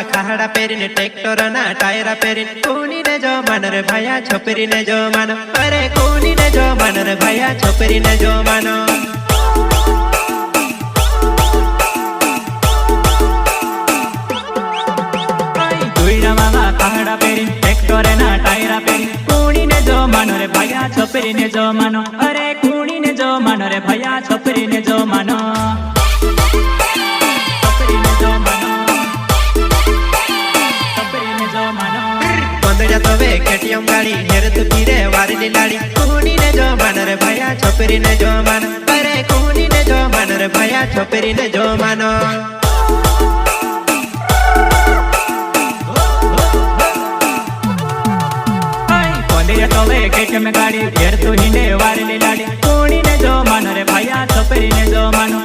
खाड़ा पेरीने ट्रेक्टर ना टायरा पेरीने कोनी ने जो मान रे भैया छोपरी ने जो मानो अरे कोनी ने जो मान रे भैया छोपरी ने जो मानो दुईरा मामा खाड़ा पेरीने ट्रेक्टर ना टायरा पेरीने कोनी ने जो मानो रे भैया छोपरी ने जो मानो अरे कोनी ने जो मानो रे भैया छोपरी ने जो मानो केटीएम गाड़ी हेर तू पीरे वारी लाड़ी कोनी ने जो मान रे भैया छोपरी ने जो मानो अरे कोनी ने जो मान रे भैया छोपरी ने जो मानो केटीएम गाड़ी हेर तू हिंडे वारी लाड़ी कोनी ने जो मानो रे भैया छोपरी ने जो मानो